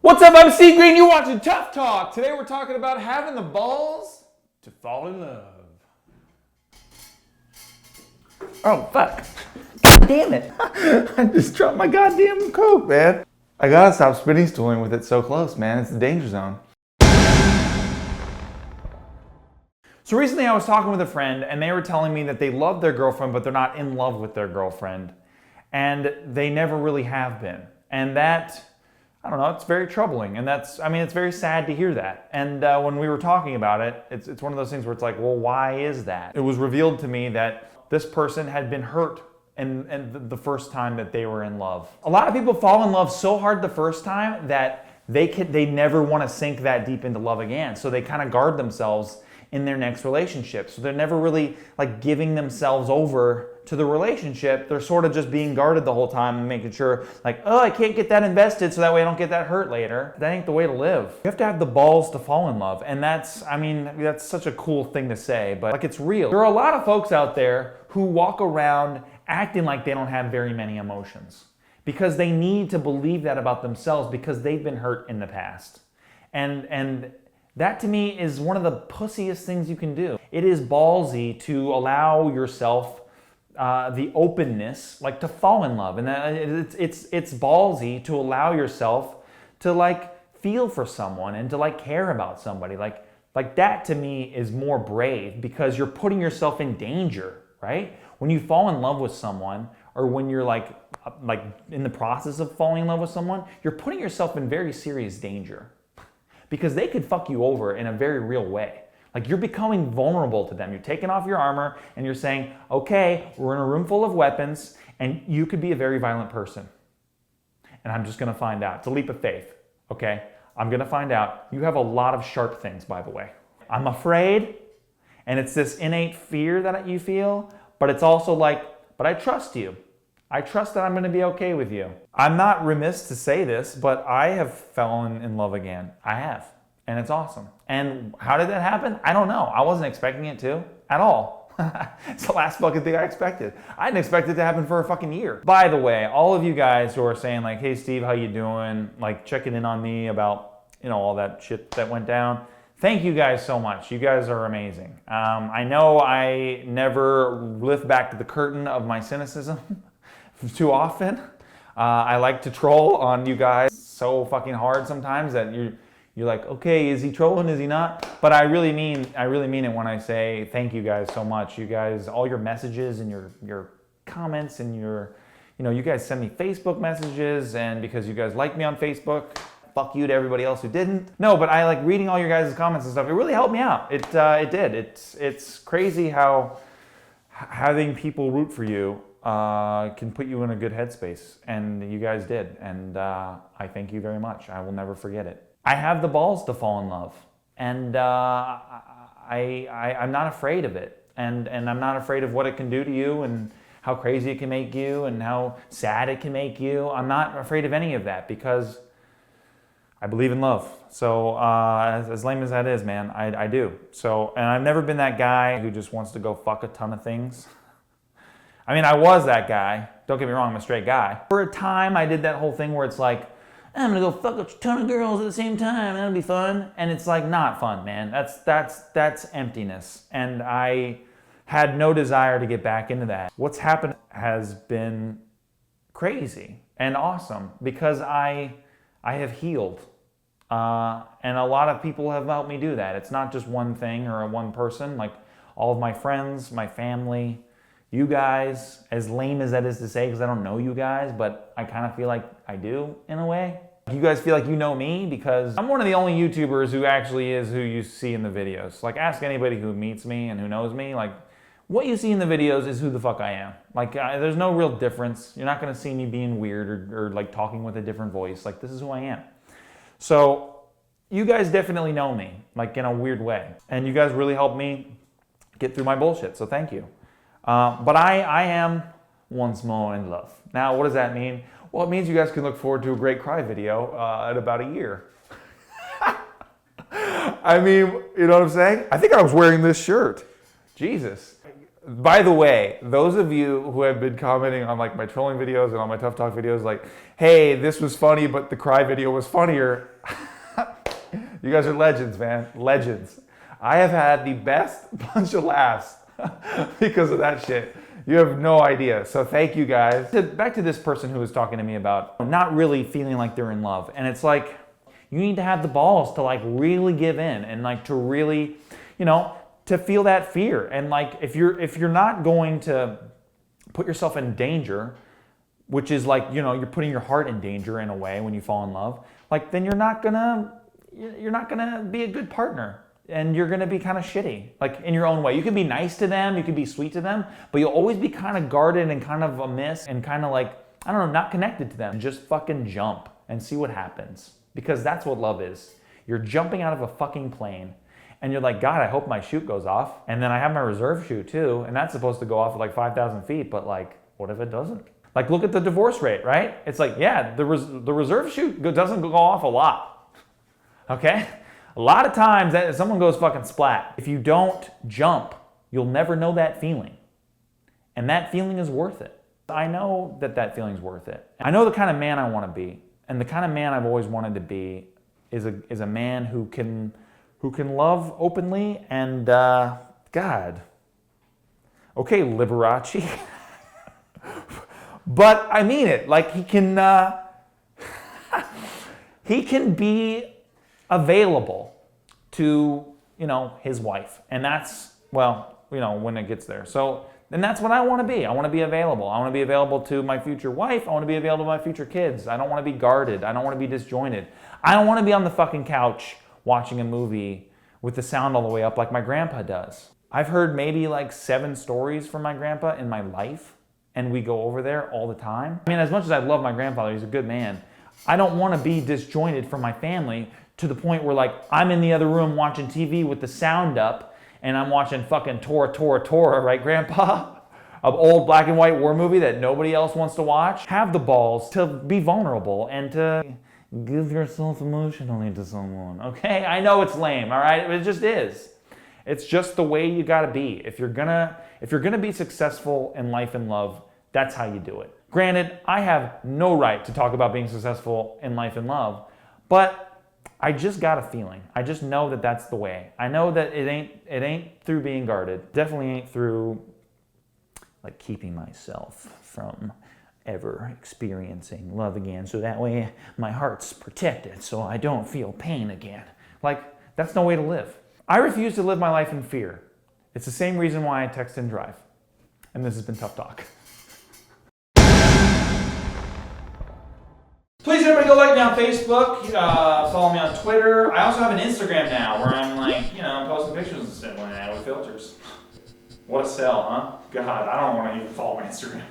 What's up? I'm C Green. You're watching Tough Talk. Today we're talking about having the balls to fall in love. Oh, fuck. God damn it. I just dropped my goddamn Coke, man. I gotta stop spinning stooling with it so close, man. It's the danger zone. So recently I was talking with a friend and they were telling me that they love their girlfriend, but they're not in love with their girlfriend. And they never really have been. And that, I don't know, it's very troubling. And it's very sad to hear that. And when we were talking about it, it's one of those things where it's like, well, why is that? It was revealed to me that this person had been hurt and the first time that they were in love. A lot of people fall in love so hard the first time that they never want to sink that deep into love again. So they kind of guard themselves in their next relationship. So they're never really like giving themselves over to the relationship. They're sort of just being guarded the whole time and making sure like, oh, I can't get that invested so that way I don't get that hurt later. That ain't the way to live. You have to have the balls to fall in love. And that's such a cool thing to say, but like it's real. There are a lot of folks out there who walk around acting like they don't have very many emotions because they need to believe that about themselves because they've been hurt in the past. And that to me is one of the pussiest things you can do. It is ballsy to allow yourself the openness, like to fall in love. And it's ballsy to allow yourself to like feel for someone and to like care about somebody. Like that to me is more brave because you're putting yourself in danger, right? When you fall in love with someone or when you're like in the process of falling in love with someone, you're putting yourself in very serious danger. Because they could fuck you over in a very real way. Like you're becoming vulnerable to them. You're taking off your armor and you're saying, okay, we're in a room full of weapons and you could be a very violent person. And I'm just gonna find out. It's a leap of faith, okay? I'm gonna find out. You have a lot of sharp things, by the way. I'm afraid, and it's this innate fear that you feel, but it's also like, but I trust you. I trust that I'm going to be okay with you. I'm not remiss to say this, but I have fallen in love again. I have. And it's awesome. And how did that happen? I don't know. I wasn't expecting it to at all. It's the last fucking thing I expected. I didn't expect it to happen for a fucking year. By the way, all of you guys who are saying like, hey Steve, how you doing? Like checking in on me about, all that shit that went down. Thank you guys so much. You guys are amazing. I know I never lift back the curtain of my cynicism too often. I like to troll on you guys so fucking hard sometimes that you're like, okay, is he trolling? Is he not? But I really mean it when I say thank you guys so much. You guys, all your messages and your comments and you guys send me Facebook messages, and because you guys like me on Facebook, fuck you to everybody else who didn't. No, but I like reading all your guys' comments and stuff. It really helped me out. It did. It's crazy how having people root for you can put you in a good headspace, and you guys did, and I thank you very much. I will never forget it. I have the balls to fall in love, and I'm not afraid of it, and I'm not afraid of what it can do to you, and how crazy it can make you, and how sad it can make you. I'm not afraid of any of that because I believe in love. So as lame as that is, man, I do. So, and I've never been that guy who just wants to go fuck a ton of things. I mean, I was that guy. Don't get me wrong, I'm a straight guy. For a time, I did that whole thing where it's like, I'm gonna go fuck a ton of girls at the same time, that'll be fun. And it's like, not fun, man. That's emptiness. And I had no desire to get back into that. What's happened has been crazy and awesome because I have healed. And a lot of people have helped me do that. It's not just one thing or one person. Like all of my friends, my family, you guys, as lame as that is to say, because I don't know you guys, but I kind of feel like I do in a way. You guys feel like you know me because I'm one of the only YouTubers who actually is who you see in the videos. Like ask anybody who meets me and who knows me, like what you see in the videos is who the fuck I am. Like there's no real difference. You're not gonna see me being weird or like talking with a different voice. Like this is who I am. So you guys definitely know me, like in a weird way. And you guys really helped me get through my bullshit, so thank you. But I am once more in love. Now, what does that mean? Well, it means you guys can look forward to a great cry video in about a year. I mean, you know what I'm saying? I think I was wearing this shirt. Jesus. By the way, those of you who have been commenting on like my trolling videos and on my tough talk videos, like, hey, this was funny, but the cry video was funnier. You guys are legends, man. Legends. I have had the best bunch of laughs because of that shit. You have no idea. So thank you guys. Back to this person who was talking to me about not really feeling like they're in love. And it's like, you need to have the balls to like really give in and like to really, you know, to feel that fear. And like, if you're not going to put yourself in danger, which is like, you know, you're putting your heart in danger in a way when you fall in love, like then you're not gonna be a good partner. And you're gonna be kind of shitty, like in your own way. You can be nice to them, you can be sweet to them, but you'll always be kind of guarded and kind of amiss and kind of like, I don't know, not connected to them. Just fucking jump and see what happens. Because that's what love is. You're jumping out of a fucking plane and you're like, God, I hope my chute goes off. And then I have my reserve chute too, and that's supposed to go off at like 5,000 feet, but like, what if it doesn't? Like, look at the divorce rate, right? It's like, yeah, the reserve chute doesn't go off a lot, okay? A lot of times that someone goes fucking splat. If you don't jump, you'll never know that feeling. And that feeling is worth it. I know that feeling's worth it. I know the kind of man I want to be. And the kind of man I've always wanted to be is a man who can love openly and God. Okay, Liberace. But I mean it. Like he can be available to, you know, his wife. And that's, well, you know, when it gets there. So, and that's what I want to be. I want to be available. I want to be available to my future wife. I want to be available to my future kids. I don't want to be guarded. I don't want to be disjointed. I don't want to be on the fucking couch watching a movie with the sound all the way up like my grandpa does. I've heard maybe like 7 stories from my grandpa in my life, and we go over there all the time. I mean, as much as I love my grandfather, he's a good man, I don't want to be disjointed from my family to the point where like I'm in the other room watching TV with the sound up and I'm watching fucking Tora, right, Grandpa? An old black and white war movie that nobody else wants to watch. Have the balls to be vulnerable and to give yourself emotionally to someone, okay? I know it's lame, all right? It just is. It's just the way you gotta be. If you're gonna be successful in life and love, that's how you do it. Granted, I have no right to talk about being successful in life and love, but I just got a feeling. I just know that that's the way. I know that it ain't through being guarded. Definitely ain't through like keeping myself from ever experiencing love again, so that way my heart's protected so I don't feel pain again. Like, that's no way to live. I refuse to live my life in fear. It's the same reason why I text and drive. And this has been Tough Talk. Please everybody go like me on Facebook, follow me on Twitter. I also have an Instagram now where I'm like, you know, posting pictures and stuff like that with filters. What a sell, huh? God, I don't want to even follow my Instagram.